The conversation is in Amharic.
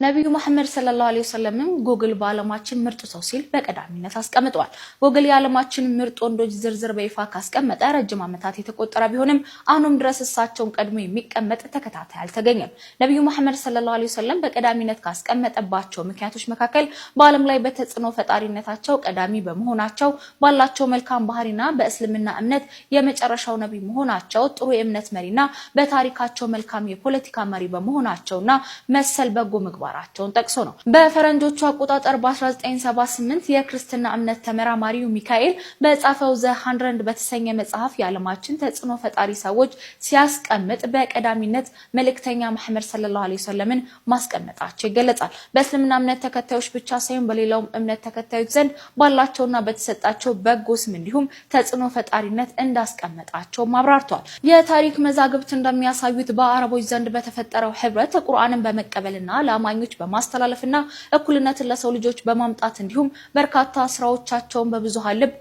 ነብዩ መሐመድ ሰለላሁ ዐለይሂ ወሰለም ጎግል በዓለማችን ምርጥ ሰው ሲል በቀዳሚነት አስቀምጧል። ጎግል የዓለማችን ምርጥ ወንዶች ዝርዝር በይፋ ካስቀመጠ ረጅም ዓመታት የተቆጠረ ቢሆንም አሁንም ድረስ እሳቸውን ቀድሞ የሚቀመጥ ተከታታይ አልተገኘም። ነብዩ መሐመድ ሰለላሁ ዐለይሂ ወሰለም በቀዳሚነት ካስቀመጠባቸው ምክንያቶች መካከል በዓለም ላይ በተጽዕኖ ፈጣሪነታቸው ቀዳሚ በመሆናቸው፣ ባላቸው መልካም ባህሪና በእስልምና እምነት የመጨረሻው ነብይ መሆናቸው፣ ጥሩ የእምነት መሪና በታሪካቸው መልካም የፖለቲካ መሪ በመሆናቸውና መሰል በጎ ምግባራቸውን ጠቅሶ ነው። በፈረንጆቹ አቆጣጠር በ1978 የክርስትና እምነት ተመራማሪው ሚካኤል በጻፈው ዘ 100 በተሰኘ መጽሐፍ የዓለማችን ተጽዕኖ ፈጣሪ ሰዎች ሲያስቀምጥ በቀዳሚነት መልእክተኛ መሐመድ ሰለላሁ ዐለይሂ ወሰለምን ማስቀመጣቸው ይገለጻል። በእስልምና እምነት ተከታዮች ብቻ ሳይሆን በሌላውም እምነት ተከታዮች ዘንድ ባላቸውና በተሰጣቸው በጎ ስም እንዲሁም ተጽዕኖ ፈጣሪነት እንዳስቀመጣቸው አብራርቷል። የታሪክ መዛግብት እንደሚያሳዩት በአረቦች ዘንድ በተፈጠረው ህብረት ቁርአንን በመቀበልና ለአማኞች በማስተላለፍና እኩልነትን ለሰው ልጆች በማምጣት እንዲሁም በርካታ ስራዎቻቸውን በብዙሃን ልብ